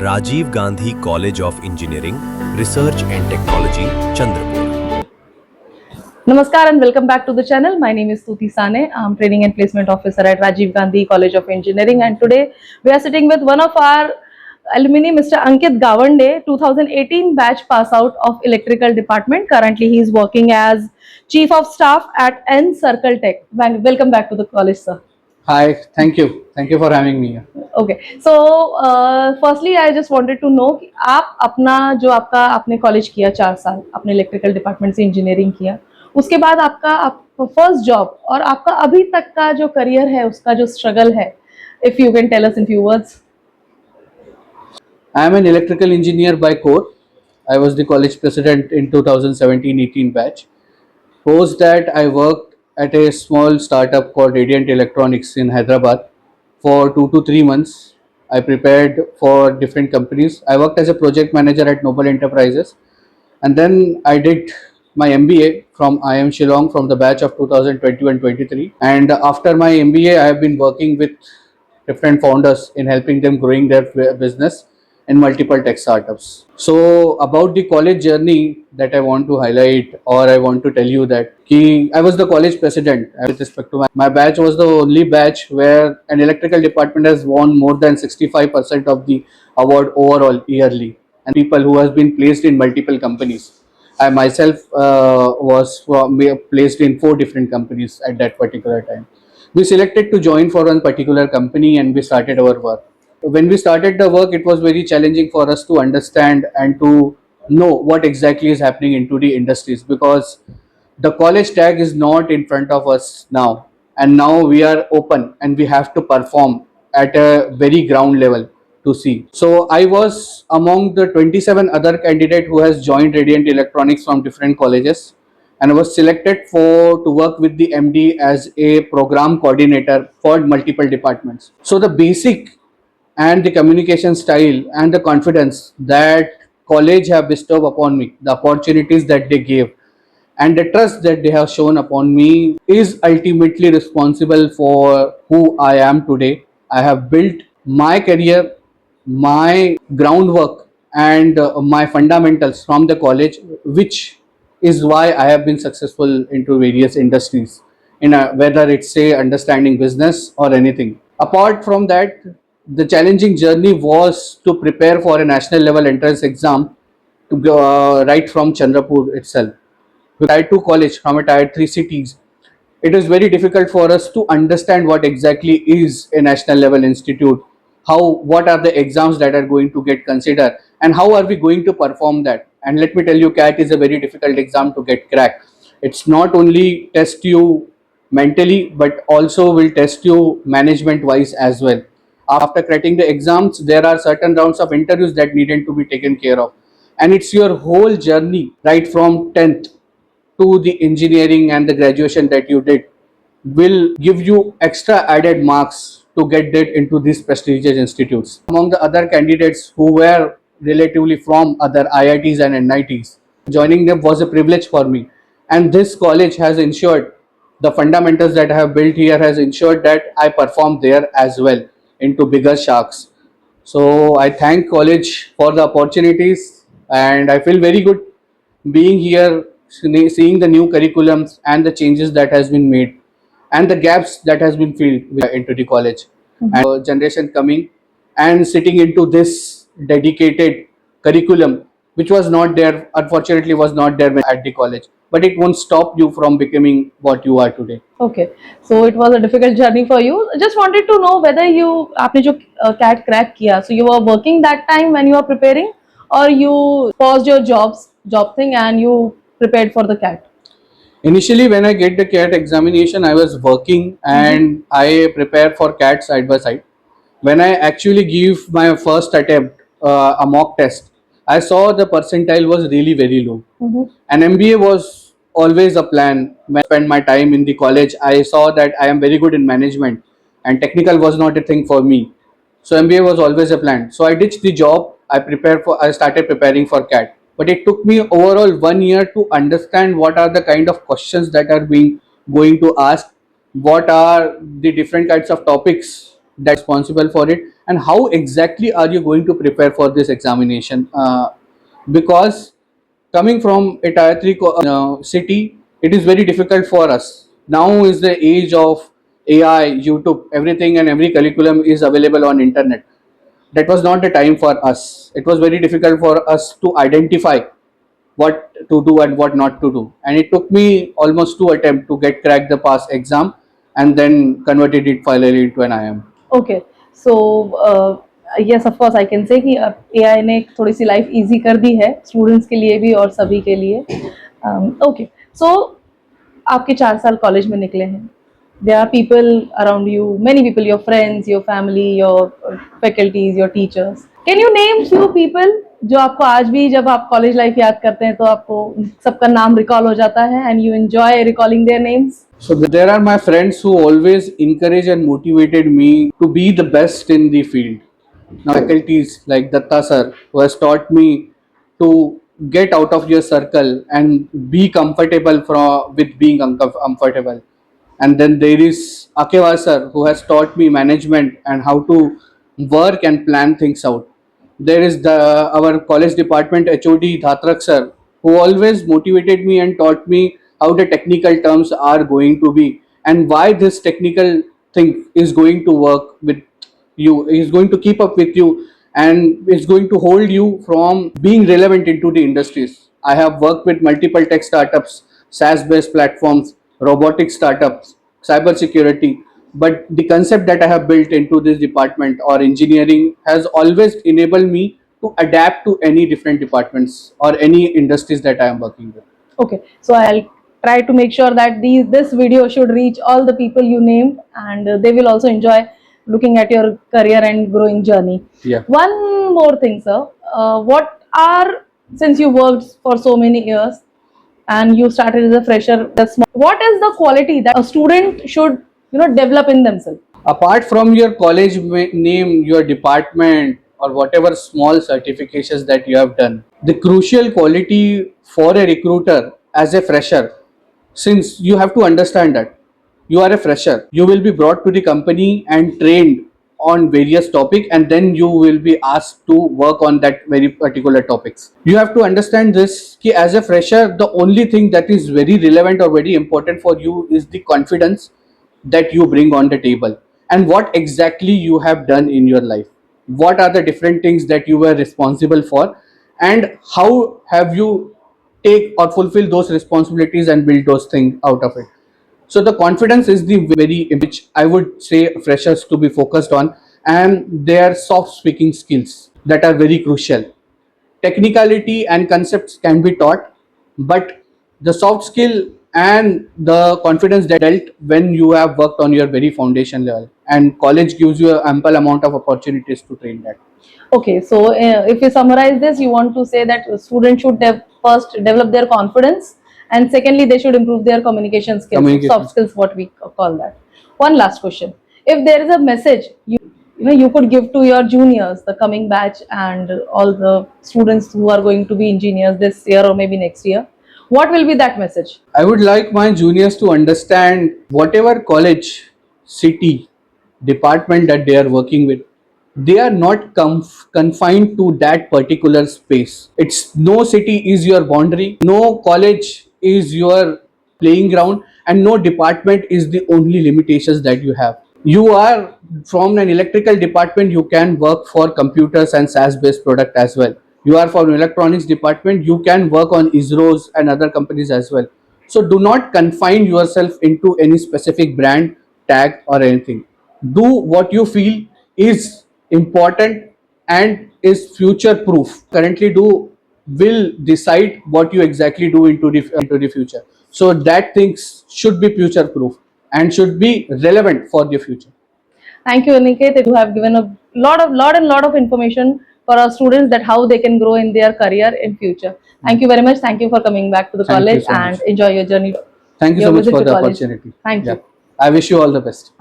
Rajiv Gandhi College of Engineering, Research and Technology, Chandrapur. Namaskar and welcome back to the channel. My name is Stuti Sane. I'm Training and Placement Officer at Rajiv Gandhi College of Engineering, and today we are sitting with one of our alumni, Mr. Ankit Gawande, 2018 batch pass out of Electrical Department. Currently, he is working as Chief of Staff at N Circle Tech. Welcome back to the college, sir. Hi, thank you. Thank you for having me here. Okay so firstly I just wanted to know कि आप अपना जो आपका आपने college किया 4 साल अपने electrical department से इंजीनियरिंग किया, उसके बाद आपका फर्स्ट जॉब और आपका अभी तक का जो करियर है उसका जो स्ट्रगल है, if you can tell us in few words. I am an electrical engineer by core. I was the college president in 2017-18 batch. Post that, I worked at a small startup called Radiant Electronics in Hyderabad for 2 to 3 months. I prepared for different companies. I worked as a project manager at Noble Enterprises, and then I did my MBA from IIM Shillong from the batch of 2020 and 23. And after my MBA, I have been working with different founders in helping them growing their business in multiple tech startups. So about the college journey that I want to highlight, or I want to tell you that I was the college president. With respect to my batch was the only batch where an electrical department has won more than 65% of the award overall yearly, and people who has been placed in multiple companies. I myself was placed in 4 different companies at that particular time. We selected to join for one particular company and we started our work. When we started the work, it was very challenging for us to understand and to know what exactly is happening into the industries, because the college tag is not in front of us now, and now we are open and we have to perform at a very ground level to see. So I was among the 27 other candidate who has joined Radiant Electronics from different colleges, and I was selected for to work with the MD as a program coordinator for multiple departments. So the basic and the communication style and the confidence that college have bestowed upon me, the opportunities that they gave, and the trust that they have shown upon me is ultimately responsible for who I am today. I have built my career, my groundwork, and my fundamentals from the college, which is why I have been successful into various industries, whether it's say understanding business or anything. Apart from that, the challenging journey was to prepare for a national level entrance exam to go right from Chandrapur itself. Tier 2 college from a tier 3 cities, it is very difficult for us to understand what exactly is a national level institute, what are the exams that are going to get considered, and how are we going to perform that. And let me tell you, CAT is a very difficult exam to get cracked. It's not only test you mentally but also will test you management wise as well. After cracking the exams, there are certain rounds of interviews that needed to be taken care of, and it's your whole journey right from 10th to the engineering and the graduation that you did will give you extra added marks to get that into these prestigious institutes. Among the other candidates who were relatively from other IITs and NITs, joining them was a privilege for me, and this college has ensured the fundamentals that I have built here has ensured that I perform there as well into bigger sharks. So I thank college for the opportunities, and I feel very good being here, seeing the new curriculums and the changes that has been made and the gaps that has been filled into the college. And generation coming and sitting into this dedicated curriculum, which was not there, unfortunately was not there at the college, but it won't stop you from becoming what you are today. Okay, so it was a difficult journey for you. Just wanted to know whether you आपने जो CAT crack किया, so you were working that time when you were preparing, or you paused your job thing and you prepared for the CAT. Initially, when I get the CAT examination, I was working and I prepared for CAT side by side. When I actually give my first attempt, a mock test, I saw the percentile was really very low. And MBA was always a plan. When I spent my time in the college, I saw that I am very good in management and technical was not a thing for me. So MBA was always a plan. So I ditched the job. I started preparing for CAT. But it took me overall 1 year to understand what are the kind of questions that are being going to ask, what are the different kinds of topics that are responsible for it, and how exactly are you going to prepare for this examination? Because coming from a tier 3 city, it is very difficult for us. Now is the age of AI, YouTube, everything and every curriculum is available on internet. That was not the time for us. It was very difficult for us to identify what to do and what not to do. And it took me almost 2 attempts to get cracked the pass exam and then converted it finally into an IIM. Okay so yes of course I can say कि AI ने थोड़ी सी life easy कर दी है students के लिए भी और सभी के लिए. ओके सो आपके 4 साल कॉलेज में निकले हैं. There are people around you, many people, your friends, your family, your faculties, your teachers. Can you name few people जो आपको आज भी जब आप कॉलेज लाइफ याद करते हैं तो आपको सबका नाम रिकॉल हो जाता है and you enjoy recalling their names? So there are my friends who always encourage and motivated me to be the best in the field. Now faculties like Datta sir, who has taught me to get out of your circle and be comfortable with being uncomfortable. And then there is Akewa sir, who has taught me management and how to work and plan things out. There is our college department HOD Dhatrak sir, who always motivated me and taught me how the technical terms are going to be and why this technical thing is going to work with you, is going to keep up with you and is going to hold you from being relevant into the industries. I have worked with multiple tech startups, SaaS based platforms, robotic startups, cyber security, but the concept that I have built into this department or engineering has always enabled me to adapt to any different departments or any industries that I am working with. Okay, so I'll try to make sure that this video should reach all the people you named and they will also enjoy looking at your career and growing journey. Yeah. One more thing, sir. Since you worked for so many years and you started as a fresher, what is the quality that a student should develop in themselves? Apart from your college name, your department, or whatever small certifications that you have done, the crucial quality for a recruiter as a fresher, since you have to understand that you are a fresher, you will be brought to the company and trained on various topics and then you will be asked to work on that very particular topics. You have to understand this ki as a fresher, the only thing that is very relevant or very important for you is the confidence that you bring on the table and what exactly you have done in your life. What are the different things that you were responsible for and how have you take or fulfill those responsibilities and build those things out of it. So the confidence is the very which I would say freshers to be focused on, and their soft speaking skills that are very crucial. Technicality and concepts can be taught, but the soft skill and the confidence that dealt when you have worked on your very foundation level, and college gives you an ample amount of opportunities to train that. Okay, so if you summarize this, you want to say that students should first develop their confidence and secondly they should improve their communication skills, soft skills, what we call that. One last question: if there is a message you could give to your juniors, the coming batch, and all the students who are going to be engineers this year or maybe next year, what will be that message? I would like my juniors to understand whatever college, city, department that they are working with, they are not confined to that particular space. It's no city is your boundary, no college is your playing ground, and no department is the only limitations that you have. You are from an electrical department, you can work for computers and SaaS based product as well. You are from electronics department, you can work on ISROs and other companies as well. So do not confine yourself into any specific brand tag or anything. Do what you feel is important and is future proof. Currently do will decide what you exactly do into the future. So that things should be future proof and should be relevant for the future. Thank you, Aniket. You have given a lot of information for our students that how they can grow in their career in future. Thank you very much. Thank you for coming back to the college and enjoy your journey. Thank you so much for the opportunity. Thank you. I wish you all the best.